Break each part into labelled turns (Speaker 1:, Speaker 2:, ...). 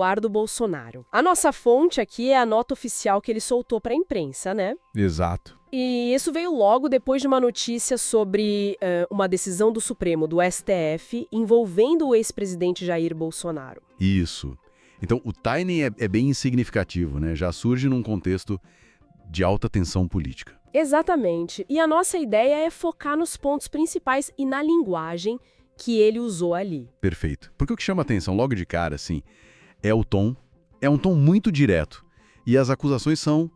Speaker 1: Eduardo Bolsonaro. A nossa fonte aqui é a nota oficial que ele soltou para a imprensa, né?
Speaker 2: Exato.
Speaker 1: E isso veio logo depois de uma notícia sobre uma decisão do Supremo, do STF, envolvendo o ex-presidente Jair Bolsonaro.
Speaker 2: Isso. Então, o timing é bem significativo, né? Já surge num contexto de alta tensão política.
Speaker 1: Exatamente. E a nossa ideia é focar nos pontos principais e na linguagem que ele usou ali.
Speaker 2: Perfeito. Porque o que chama atenção logo de cara, assim, é o tom. É um tom muito direto. E as acusações são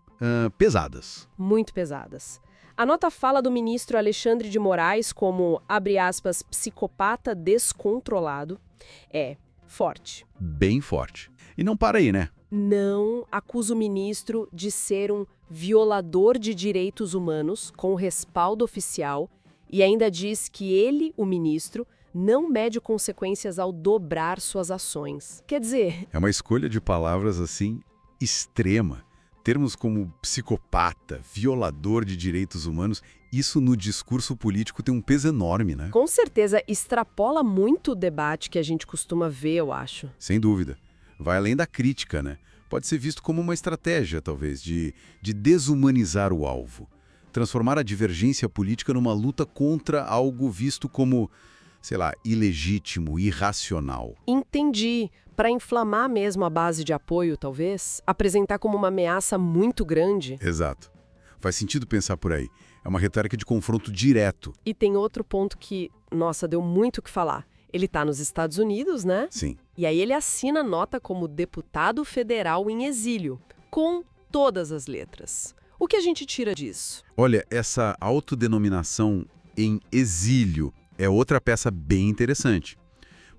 Speaker 2: pesadas.
Speaker 1: Muito pesadas. A nota fala do ministro Alexandre de Moraes como, abre aspas, psicopata descontrolado. É forte.
Speaker 2: Bem forte. E não para aí, né?
Speaker 1: Não acusa o ministro de ser um violador de direitos humanos com respaldo oficial e ainda diz que ele, o ministro, não mede consequências ao dobrar suas ações. Quer dizer...
Speaker 2: É uma escolha de palavras, assim, extrema. Termos como psicopata, violador de direitos humanos, isso no discurso político tem um peso enorme, né?
Speaker 1: Com certeza extrapola muito o debate que a gente costuma ver, eu acho.
Speaker 2: Sem dúvida. Vai além da crítica, né? Pode ser visto como uma estratégia, talvez, de desumanizar o alvo. Transformar a divergência política numa luta contra algo visto como, sei lá, ilegítimo, irracional.
Speaker 1: Entendi. Para inflamar mesmo a base de apoio, talvez? Apresentar como uma ameaça muito grande?
Speaker 2: Exato. Faz sentido pensar por aí. É uma retórica de confronto direto.
Speaker 1: E tem outro ponto que, nossa, deu muito o que falar. Ele está nos Estados Unidos, né?
Speaker 2: Sim.
Speaker 1: E aí ele assina nota como deputado federal em exílio, com todas as letras. O que a gente tira disso?
Speaker 2: Olha, essa autodenominação em exílio é outra peça bem interessante.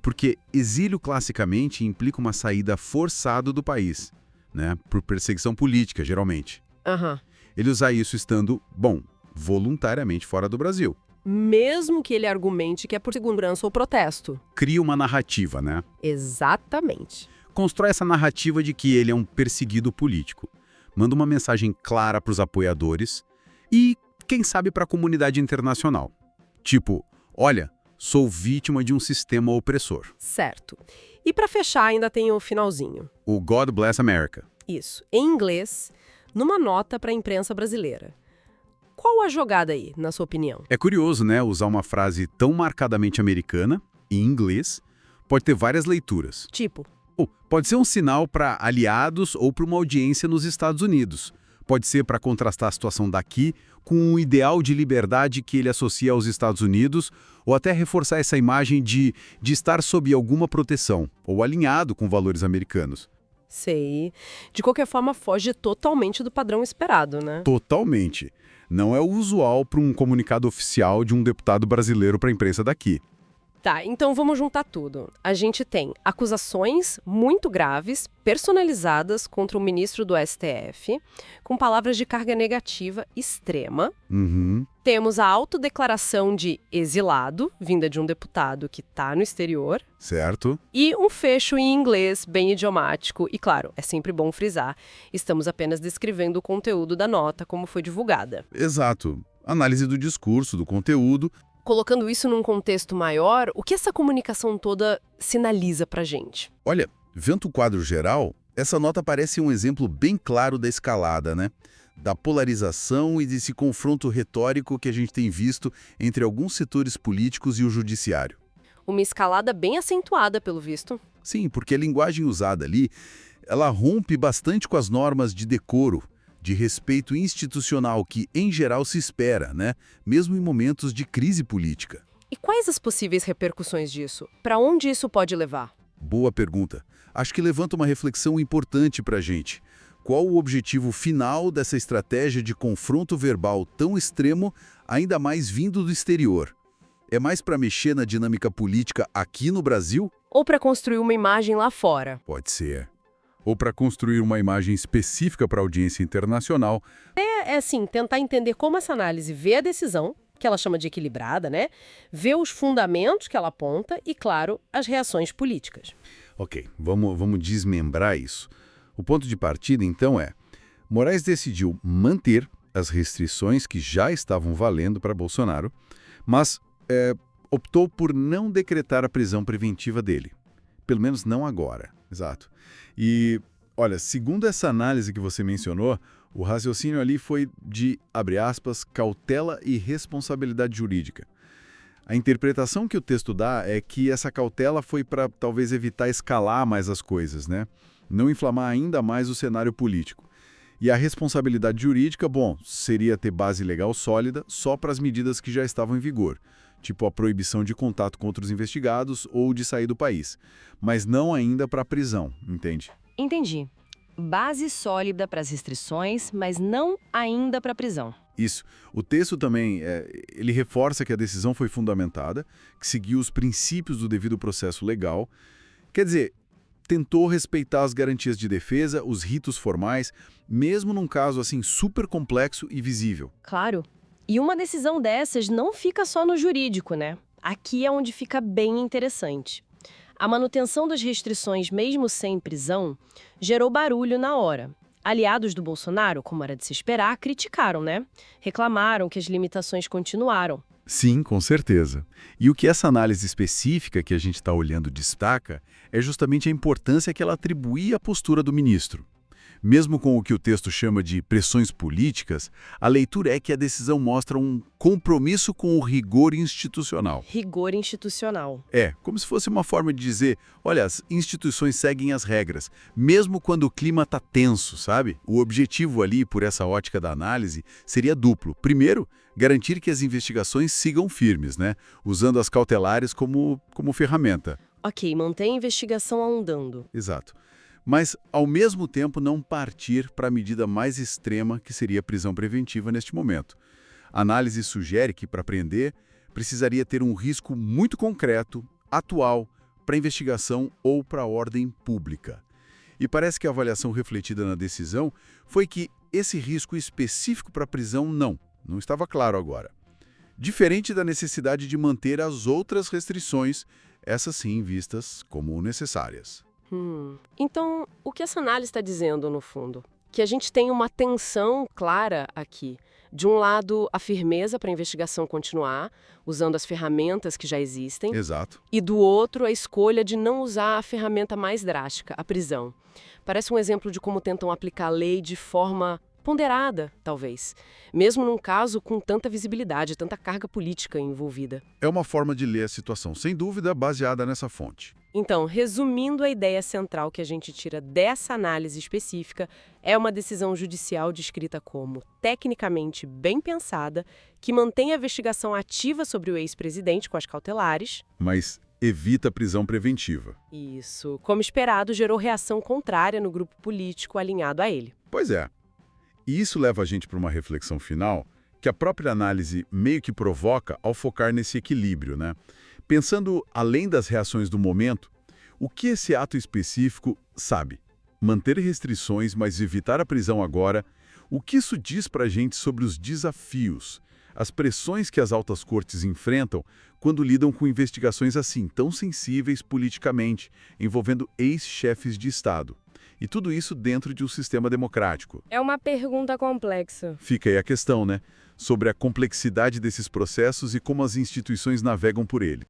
Speaker 2: Porque exílio classicamente implica uma saída forçada do país, né? Por perseguição política, geralmente.
Speaker 1: Aham.
Speaker 2: Ele usa isso estando, bom, voluntariamente fora do Brasil.
Speaker 1: Mesmo que ele argumente que é por segurança ou protesto.
Speaker 2: Cria uma narrativa, né?
Speaker 1: Exatamente.
Speaker 2: Constrói essa narrativa de que ele é um perseguido político. Manda uma mensagem clara para os apoiadores e, quem sabe, para a comunidade internacional. Tipo, olha, sou vítima de um sistema opressor.
Speaker 1: Certo. E para fechar ainda tem o finalzinho.
Speaker 2: O God Bless America.
Speaker 1: Isso, em inglês, numa nota para a imprensa brasileira. Qual a jogada aí, na sua opinião?
Speaker 2: É curioso, né, usar uma frase tão marcadamente americana, em inglês, pode ter várias leituras.
Speaker 1: Tipo?
Speaker 2: Pode ser um sinal para aliados ou para uma audiência nos Estados Unidos. Pode ser para contrastar a situação daqui com um ideal de liberdade que ele associa aos Estados Unidos, ou até reforçar essa imagem de estar sob alguma proteção, ou alinhado com valores americanos.
Speaker 1: Sei. De qualquer forma, foge totalmente do padrão esperado, né?
Speaker 2: Totalmente. Não é o usual para um comunicado oficial de um deputado brasileiro para a imprensa daqui.
Speaker 1: Tá, então vamos juntar tudo. A gente tem acusações muito graves, personalizadas contra o ministro do STF, com palavras de carga negativa extrema.
Speaker 2: Uhum.
Speaker 1: Temos a autodeclaração de exilado, vinda de um deputado que está no exterior.
Speaker 2: Certo.
Speaker 1: E um fecho em inglês bem idiomático. E claro, é sempre bom frisar, estamos apenas descrevendo o conteúdo da nota como foi divulgada.
Speaker 2: Exato. Análise do discurso, do conteúdo.
Speaker 1: Colocando isso num contexto maior, o que essa comunicação toda sinaliza pra gente?
Speaker 2: Olha, vendo o quadro geral, essa nota parece um exemplo bem claro da escalada, né? Da polarização e desse confronto retórico que a gente tem visto entre alguns setores políticos e o judiciário.
Speaker 1: Uma escalada bem acentuada, pelo visto.
Speaker 2: Sim, porque a linguagem usada ali, ela rompe bastante com as normas de decoro, de respeito institucional que, em geral, se espera, né? Mesmo em momentos de crise política.
Speaker 1: E quais as possíveis repercussões disso? Para onde isso pode levar?
Speaker 2: Boa pergunta. Acho que levanta uma reflexão importante para a gente. Qual o objetivo final dessa estratégia de confronto verbal tão extremo, ainda mais vindo do exterior? É mais para mexer na dinâmica política aqui no Brasil?
Speaker 1: Ou para construir uma imagem lá fora?
Speaker 2: Pode ser. Ou para construir uma imagem específica para a audiência internacional.
Speaker 1: É assim, tentar entender como essa análise vê a decisão, que ela chama de equilibrada, né? Vê os fundamentos que ela aponta e, claro, as reações políticas.
Speaker 2: Ok, vamos desmembrar isso. O ponto de partida, então, é: Moraes decidiu manter as restrições que já estavam valendo para Bolsonaro, mas optou por não decretar a prisão preventiva dele. Pelo menos não agora. Exato. E, olha, segundo essa análise que você mencionou, o raciocínio ali foi de, abre aspas, cautela e responsabilidade jurídica. A interpretação que o texto dá é que essa cautela foi para talvez evitar escalar mais as coisas, né? Não inflamar ainda mais o cenário político. E a responsabilidade jurídica, bom, seria ter base legal sólida só para as medidas que já estavam em vigor, tipo a proibição de contato com outros investigados ou de sair do país, mas não ainda para a prisão, entende?
Speaker 3: Entendi. Base sólida para as restrições, mas não ainda para a prisão.
Speaker 2: Isso. O texto também, ele reforça que a decisão foi fundamentada, que seguiu os princípios do devido processo legal. Quer dizer, tentou respeitar as garantias de defesa, os ritos formais, mesmo num caso assim super complexo e visível.
Speaker 3: Claro. E uma decisão dessas não fica só no jurídico, né? Aqui é onde fica bem interessante. A manutenção das restrições, mesmo sem prisão, gerou barulho na hora. Aliados do Bolsonaro, como era de se esperar, criticaram, né? Reclamaram que as limitações continuaram.
Speaker 2: Sim, com certeza. E o que essa análise específica que a gente está olhando destaca é justamente a importância que ela atribuía à postura do ministro. Mesmo com o que o texto chama de pressões políticas, a leitura é que a decisão mostra um compromisso com o rigor institucional.
Speaker 3: Rigor institucional.
Speaker 2: É, como se fosse uma forma de dizer, olha, as instituições seguem as regras, mesmo quando o clima está tenso, sabe? O objetivo ali, por essa ótica da análise, seria duplo. Primeiro, garantir que as investigações sigam firmes, né? Usando as cautelares como ferramenta.
Speaker 3: Ok, mantém a investigação andando.
Speaker 2: Exato. Mas, ao mesmo tempo, não partir para a medida mais extrema, que seria a prisão preventiva neste momento. A análise sugere que, para prender, precisaria ter um risco muito concreto, atual, para a investigação ou para a ordem pública. E parece que a avaliação refletida na decisão foi que esse risco específico para a prisão não estava claro agora. Diferente da necessidade de manter as outras restrições, essas sim vistas como necessárias.
Speaker 1: Então, o que essa análise está dizendo, no fundo? Que a gente tem uma tensão clara aqui. De um lado, a firmeza para a investigação continuar, usando as ferramentas que já existem.
Speaker 2: Exato.
Speaker 1: E do outro, a escolha de não usar a ferramenta mais drástica, a prisão. Parece um exemplo de como tentam aplicar a lei de forma ponderada, talvez. Mesmo num caso com tanta visibilidade, tanta carga política envolvida.
Speaker 2: É uma forma de ler a situação, sem dúvida, baseada nessa fonte.
Speaker 1: Então, resumindo, a ideia central que a gente tira dessa análise específica é uma decisão judicial descrita como tecnicamente bem pensada, que mantém a investigação ativa sobre o ex-presidente com as cautelares.
Speaker 2: Mas evita a prisão preventiva.
Speaker 1: Isso, como esperado, gerou reação contrária no grupo político alinhado a ele.
Speaker 2: Pois é. E isso leva a gente para uma reflexão final que a própria análise meio que provoca ao focar nesse equilíbrio, né? Pensando além das reações do momento, o que esse ato específico sabe? Manter restrições, mas evitar a prisão agora, o que isso diz para a gente sobre os desafios, as pressões que as altas cortes enfrentam quando lidam com investigações assim, tão sensíveis politicamente, envolvendo ex-chefes de Estado. E tudo isso dentro de um sistema democrático.
Speaker 1: É uma pergunta complexa.
Speaker 2: Fica aí a questão, né? Sobre a complexidade desses processos e como as instituições navegam por ele.